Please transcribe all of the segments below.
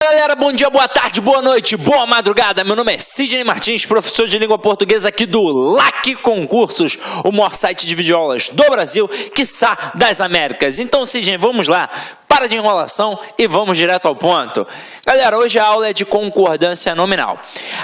Galera, bom dia, boa tarde, boa noite, boa madrugada. Meu nome é Sidney Martins, professor de língua portuguesa aqui do LAC Concursos, o maior site de videoaulas do Brasil, quiçá das Américas. Então, Sidney, vamos lá, para de enrolação e vamos direto ao ponto. Galera, hoje a aula é de concordância nominal.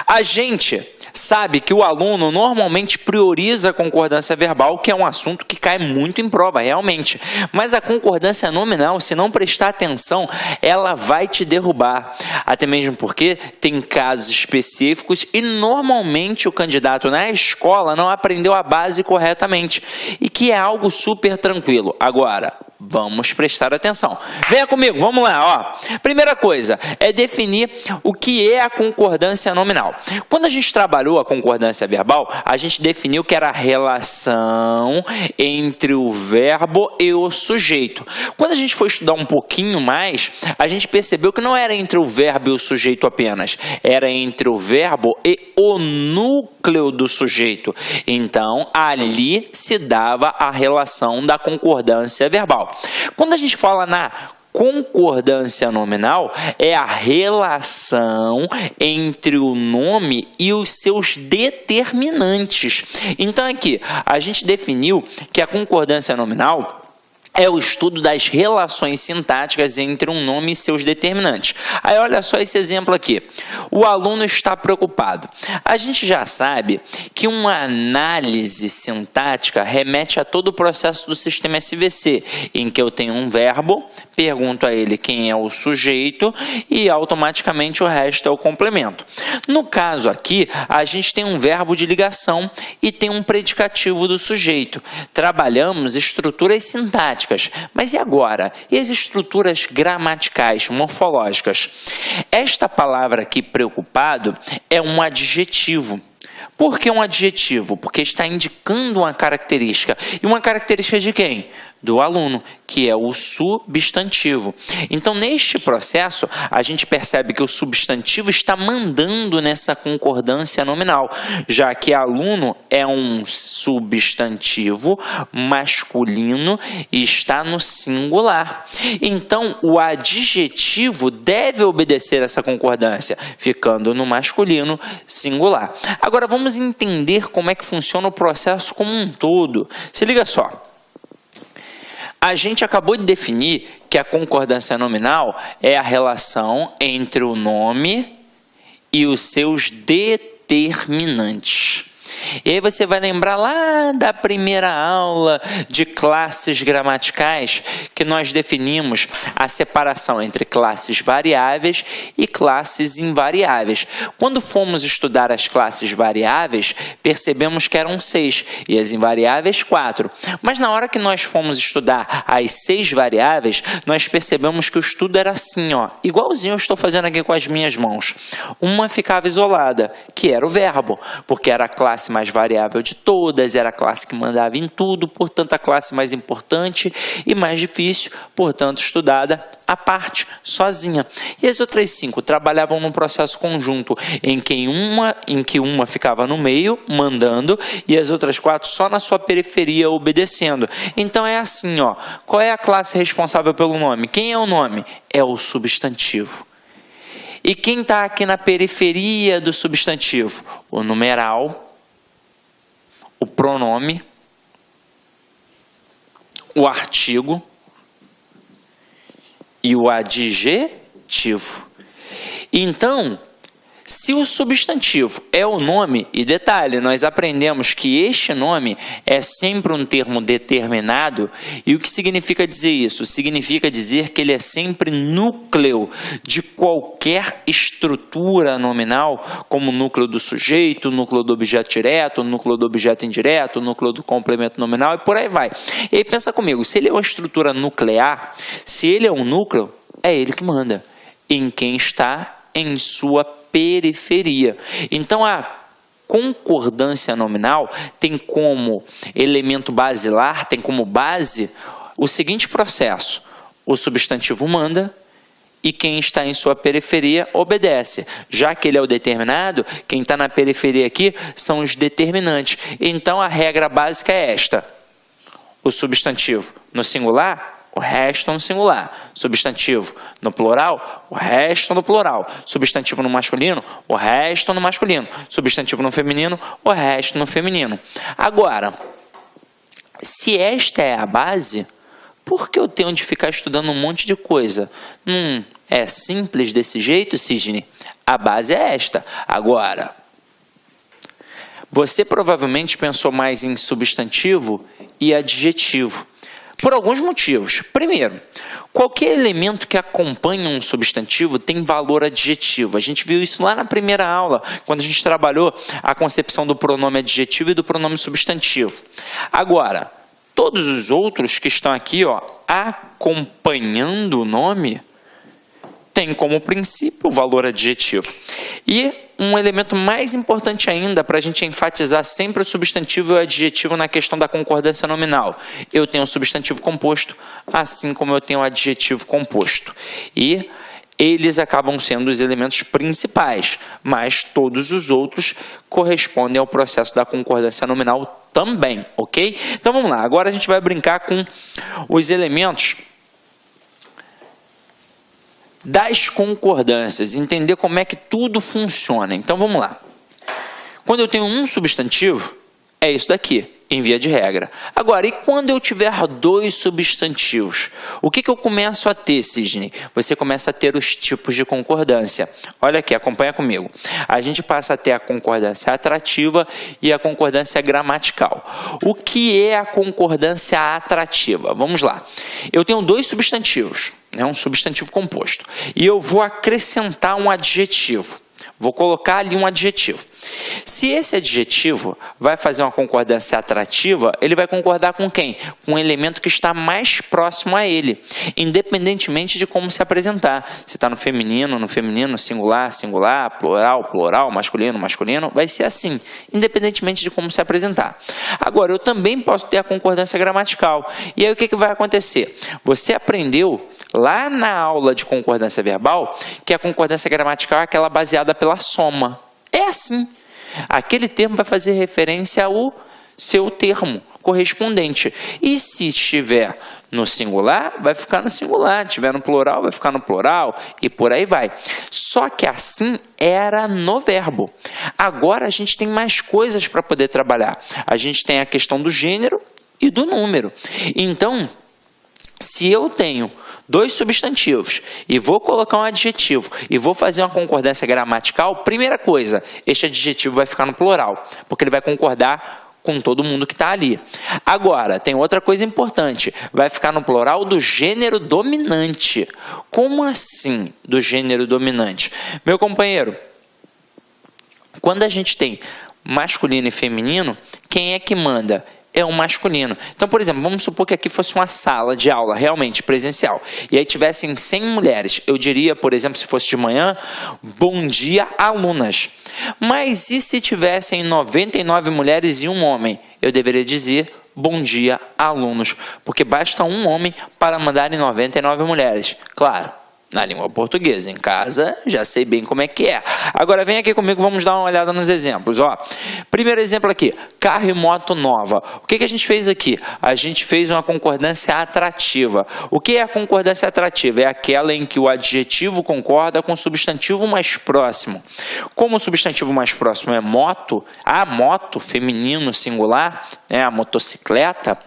A gente sabe que o aluno normalmente prioriza a concordância verbal, que é um assunto que cai muito em prova, realmente. Mas a concordância nominal, se não prestar atenção, ela vai te derrubar. Até mesmo porque tem casos específicos e normalmente o candidato na escola não aprendeu a base corretamente. E que é algo super tranquilo. Agora, vamos prestar atenção. Venha comigo, vamos lá. Primeira coisa é definir o que é a concordância nominal. Quando a gente trabalhou a concordância verbal, a gente definiu que era a relação entre o verbo e o sujeito. Quando a gente foi estudar um pouquinho mais, a gente percebeu que não era entre o verbo e o sujeito apenas, era entre o verbo e o núcleo do sujeito. Então, ali se dava a relação da concordância verbal. Quando a gente fala na concordância nominal, é a relação entre o nome e os seus determinantes. Então, aqui, a gente definiu que a concordância nominal é o estudo das relações sintáticas entre um nome e seus determinantes. Aí olha só esse exemplo aqui. O aluno está preocupado. A gente já sabe que uma análise sintática remete a todo o processo do sistema SVC, em que eu tenho um verbo, pergunto a ele quem é o sujeito e automaticamente o resto é o complemento. No caso aqui, a gente tem um verbo de ligação e tem um predicativo do sujeito. Trabalhamos estruturas sintáticas. Mas e agora? E as estruturas gramaticais, morfológicas? Esta palavra aqui, preocupado, é um adjetivo. Por que um adjetivo? Porque está indicando uma característica. E uma característica de quem? Do aluno, que é o substantivo. Então, neste processo, a gente percebe que o substantivo está mandando nessa concordância nominal, já que aluno é um substantivo masculino e está no singular. Então, o adjetivo deve obedecer essa concordância, ficando no masculino singular. Agora, vamos entender como é que funciona o processo como um todo. Se liga só. A gente acabou de definir que a concordância nominal é a relação entre o nome e os seus determinantes. E aí você vai lembrar lá da primeira aula de classes gramaticais que nós definimos a separação entre classes variáveis e classes invariáveis. Quando fomos estudar as classes variáveis, percebemos que eram 6 e as invariáveis 4. Mas na hora que nós fomos estudar as 6 variáveis, nós percebemos que o estudo era assim, igualzinho eu estou fazendo aqui com as minhas mãos. Uma ficava isolada, que era o verbo, porque era a classe mais variável de todas, era a classe que mandava em tudo, portanto a classe mais importante e mais difícil, portanto estudada à parte, sozinha. E as outras 5 trabalhavam num processo conjunto, em que uma ficava no meio, mandando, e as outras 4 só na sua periferia, obedecendo. Então é assim, qual é a classe responsável pelo nome? Quem é o nome? É o substantivo. E quem está aqui na periferia do substantivo? O numeral, o pronome, o artigo e o adjetivo. Então, se o substantivo é o nome, e detalhe, nós aprendemos que este nome é sempre um termo determinado, e o que significa dizer isso? Significa dizer que ele é sempre núcleo de qualquer estrutura nominal, como o núcleo do sujeito, o núcleo do objeto direto, o núcleo do objeto indireto, o núcleo do complemento nominal, e por aí vai. E aí pensa comigo, se ele é uma estrutura nuclear, se ele é um núcleo, é ele que manda em quem está em sua periferia. Então, a concordância nominal tem como elemento basilar, tem como base o seguinte processo: o substantivo manda e quem está em sua periferia obedece. Já que ele é o determinado, quem está na periferia aqui são os determinantes. Então, a regra básica é esta: o substantivo no singular o resto no singular. Substantivo no plural, o resto no plural. Substantivo no masculino, o resto no masculino. Substantivo no feminino, o resto no feminino. Agora, se esta é a base, por que eu tenho de ficar estudando um monte de coisa? É simples desse jeito, Sidney? A base é esta. Agora, você provavelmente pensou mais em substantivo e adjetivo, por alguns motivos. Primeiro, qualquer elemento que acompanha um substantivo tem valor adjetivo. A gente viu isso lá na primeira aula, quando a gente trabalhou a concepção do pronome adjetivo e do pronome substantivo. Agora, todos os outros que estão aqui, acompanhando o nome, tem como princípio o valor adjetivo. E um elemento mais importante ainda, para a gente enfatizar sempre o substantivo e o adjetivo na questão da concordância nominal. Eu tenho o substantivo composto, assim como eu tenho o adjetivo composto. E eles acabam sendo os elementos principais, mas todos os outros correspondem ao processo da concordância nominal também, ok? Então vamos lá, agora a gente vai brincar com os elementos das concordâncias, entender como é que tudo funciona. Então vamos lá. Quando eu tenho um substantivo, é isso daqui, em via de regra. Agora, e quando eu tiver dois substantivos? O que eu começo a ter, Sidney? Você começa a ter os tipos de concordância. Olha aqui, acompanha comigo. A gente passa a ter a concordância atrativa e a concordância gramatical. O que é a concordância atrativa? Vamos lá. Eu tenho dois substantivos, um substantivo composto, e eu vou acrescentar um adjetivo. Vou colocar ali um adjetivo. Se esse adjetivo vai fazer uma concordância atrativa, ele vai concordar com quem? Com o elemento que está mais próximo a ele, independentemente de como se apresentar. Se está no feminino, singular, singular, plural, plural, masculino, masculino, vai ser assim, independentemente de como se apresentar. Agora, eu também posso ter a concordância gramatical. E aí o que vai acontecer? Você aprendeu lá na aula de concordância verbal que a concordância gramatical é aquela baseada pela soma. É assim. Aquele termo vai fazer referência ao seu termo correspondente. E se estiver no singular, vai ficar no singular. Se estiver no plural, vai ficar no plural. E por aí vai. Só que assim era no verbo. Agora a gente tem mais coisas para poder trabalhar. A gente tem a questão do gênero e do número. Então, se eu tenho dois substantivos e vou colocar um adjetivo e vou fazer uma concordância gramatical, primeira coisa, este adjetivo vai ficar no plural, porque ele vai concordar com todo mundo que está ali. Agora, tem outra coisa importante, vai ficar no plural do gênero dominante. Como assim do gênero dominante? Meu companheiro, quando a gente tem masculino e feminino, quem é que manda? É o masculino. Então, por exemplo, vamos supor que aqui fosse uma sala de aula realmente presencial e aí tivessem 100 mulheres. Eu diria, por exemplo, se fosse de manhã, bom dia, alunas. Mas e se tivessem 99 mulheres e um homem? Eu deveria dizer bom dia, alunos, porque basta um homem para mandar em 99 mulheres. Claro, na língua portuguesa. Em casa, já sei bem como é que é. Agora, vem aqui comigo, vamos dar uma olhada nos exemplos. Primeiro exemplo aqui, carro e moto nova. O que a gente fez aqui? A gente fez uma concordância atrativa. O que é a concordância atrativa? É aquela em que o adjetivo concorda com o substantivo mais próximo. Como o substantivo mais próximo é moto, a moto, feminino singular, a motocicleta,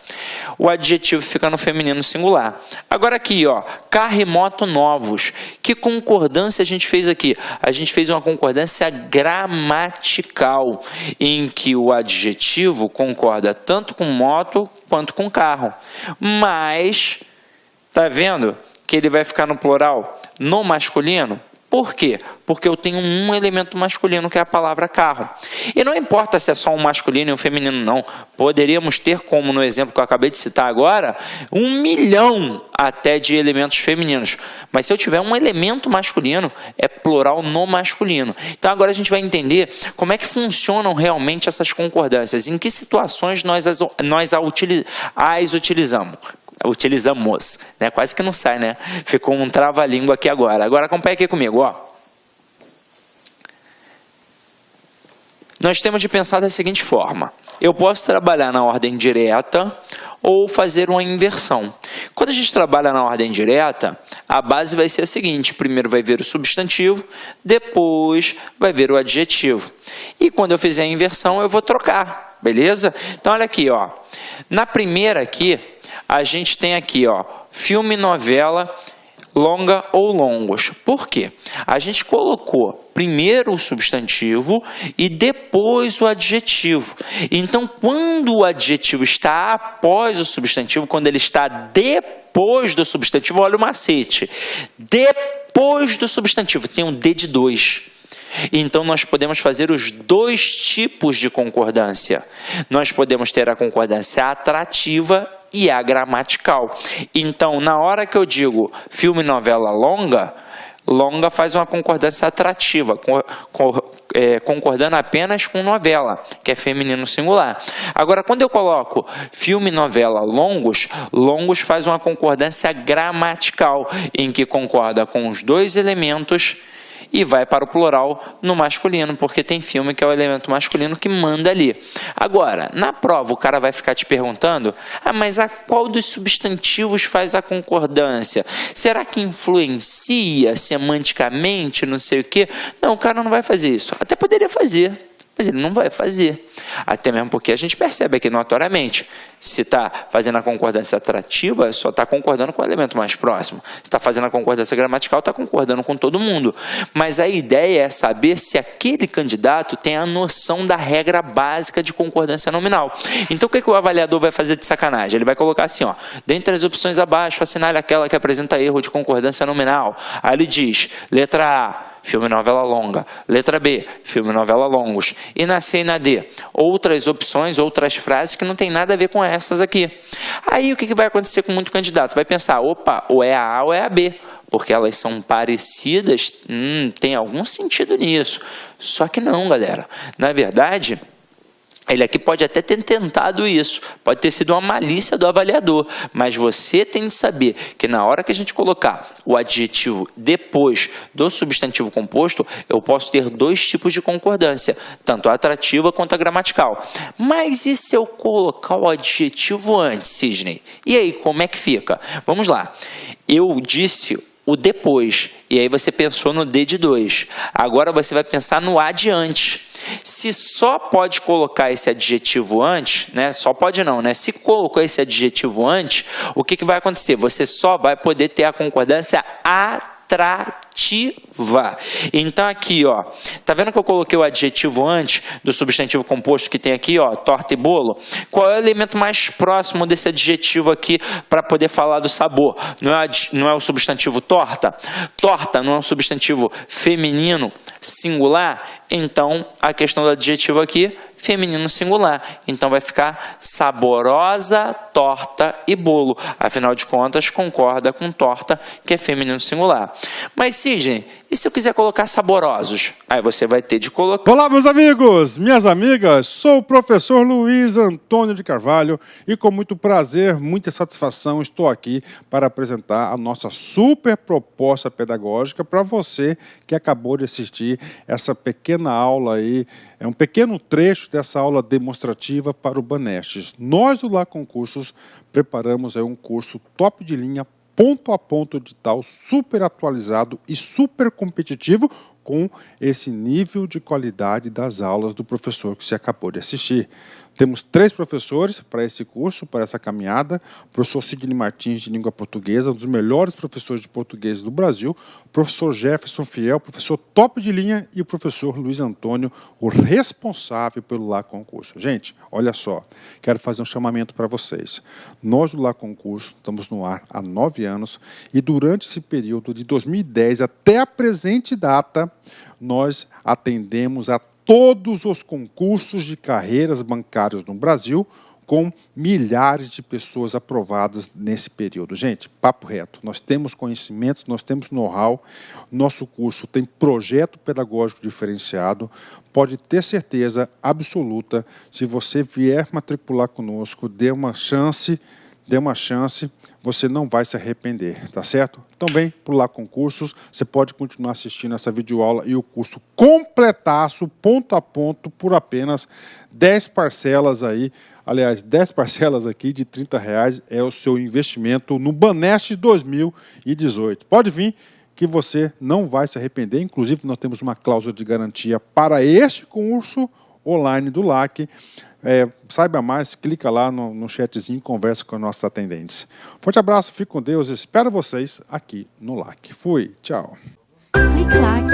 o adjetivo fica no feminino singular. Agora aqui, carro e moto novos. Que concordância a gente fez aqui? A gente fez uma concordância gramatical, em que o adjetivo concorda tanto com moto quanto com carro. Mas, tá vendo que ele vai ficar no plural no masculino? Por quê? Porque eu tenho um elemento masculino, que é a palavra carro. E não importa se é só um masculino e um feminino, não. Poderíamos ter, como no exemplo que eu acabei de citar agora, 1 milhão até de elementos femininos. Mas se eu tiver um elemento masculino, é plural no masculino. Então agora a gente vai entender como é que funcionam realmente essas concordâncias. Em que situações nós as utilizamos. Né? Quase que não sai, né? Ficou um trava-língua aqui agora. Agora acompanha aqui comigo, nós temos de pensar da seguinte forma. Eu posso trabalhar na ordem direta ou fazer uma inversão. Quando a gente trabalha na ordem direta, a base vai ser a seguinte: primeiro vai ver o substantivo, depois vai ver o adjetivo. E quando eu fizer a inversão, eu vou trocar, beleza? Então, olha aqui, ó. Na primeira aqui, a gente tem aqui, ó, filme, novela, longa ou longos. Por quê? A gente colocou primeiro o substantivo e depois o adjetivo. Então, quando o adjetivo está após o substantivo, quando ele está depois do substantivo, olha o macete. Depois do substantivo, tem um D de 2. Então, nós podemos fazer os dois tipos de concordância. Nós podemos ter a concordância atrativa e a gramatical. Então, na hora que eu digo filme, novela, longa, longa faz uma concordância atrativa, concordando apenas com novela, que é feminino singular. Agora, quando eu coloco filme, novela, longos, longos faz uma concordância gramatical, em que concorda com os dois elementos e vai para o plural no masculino, porque tem filme que é o elemento masculino que manda ali. Agora, na prova, o cara vai ficar te perguntando: mas a qual dos substantivos faz a concordância? Será que influencia semanticamente, não sei o quê? Não, o cara não vai fazer isso. Até poderia fazer, mas ele não vai fazer. Até mesmo porque a gente percebe aqui notoriamente, se está fazendo a concordância atrativa, só está concordando com o elemento mais próximo. Se está fazendo a concordância gramatical, está concordando com todo mundo. Mas a ideia é saber se aquele candidato tem a noção da regra básica de concordância nominal. Então, o que o avaliador vai fazer de sacanagem? Ele vai colocar assim, ó, dentre as opções abaixo, assinale aquela que apresenta erro de concordância nominal. Aí ele diz, letra A, filme, novela longa. Letra B, filme, novela longos. E na C e na D, outras opções, outras frases que não tem nada a ver com essas aqui. Aí o que vai acontecer com muito candidato? Vai pensar, opa, ou é a A ou é a B, porque elas são parecidas, tem algum sentido nisso. Só que não, galera. Na verdade, ele aqui pode até ter tentado isso, pode ter sido uma malícia do avaliador, mas você tem de saber que na hora que a gente colocar o adjetivo depois do substantivo composto, eu posso ter dois tipos de concordância, tanto a atrativa quanto a gramatical. Mas e se eu colocar o adjetivo antes, Sidney? E aí, como é que fica? Vamos lá. Eu disse o depois, e aí você pensou no D de 2. Agora você vai pensar no A de antes. Se só pode colocar esse adjetivo antes, né? Só pode não, né? Se colocou esse adjetivo antes, o que vai acontecer? Você só vai poder ter a concordância atrativa. Então aqui, ó, tá vendo que eu coloquei o adjetivo antes do substantivo composto que tem aqui, ó, torta e bolo? Qual é o elemento mais próximo desse adjetivo aqui para poder falar do sabor? Não é o substantivo torta? Torta não é um substantivo feminino singular? Então a questão do adjetivo aqui, feminino singular. Então vai ficar saborosa, torta e bolo. Afinal de contas, concorda com torta, que é feminino singular. Mas, Sidney, e se eu quiser colocar saborosos? Aí você vai ter de colocar... Olá, meus amigos, minhas amigas. Sou o professor Luiz Antônio de Carvalho e com muito prazer, muita satisfação, estou aqui para apresentar a nossa super proposta pedagógica para você que acabou de assistir essa pequena aula aí, é um pequeno trecho dessa aula demonstrativa para o Banestes. Nós do Lá Concursos preparamos aí um curso top de linha, ponto a ponto edital, super atualizado e super competitivo com esse nível de qualidade das aulas do professor que você acabou de assistir. Temos 3 professores para esse curso, para essa caminhada. O professor Sidney Martins, de língua portuguesa, um dos melhores professores de português do Brasil. O professor Jefferson Fiel, professor top de linha. E o professor Luiz Antônio, o responsável pelo Lá Concurso. Gente, olha só, quero fazer um chamamento para vocês. Nós do Lá Concurso estamos no ar há 9 anos e durante esse período de 2010 até a presente data, nós atendemos a todos os concursos de carreiras bancárias no Brasil, com milhares de pessoas aprovadas nesse período. Gente, papo reto, nós temos conhecimento, nós temos know-how, nosso curso tem projeto pedagógico diferenciado, pode ter certeza absoluta, se você vier matricular conosco, dê uma chance, dê uma chance, você não vai se arrepender, tá certo? Também, por lá concursos, você pode continuar assistindo essa videoaula e o curso completaço, ponto a ponto, por apenas 10 parcelas aí. Aliás, 10 parcelas aqui de R$30 é o seu investimento no Banest 2018. Pode vir que você não vai se arrepender. Inclusive, nós temos uma cláusula de garantia para este curso online do LAC. Saiba mais, clica lá no chatzinho e conversa com nossos atendentes. Forte abraço, fique com Deus, espero vocês aqui no LAC. Fui, tchau. Clique LAC.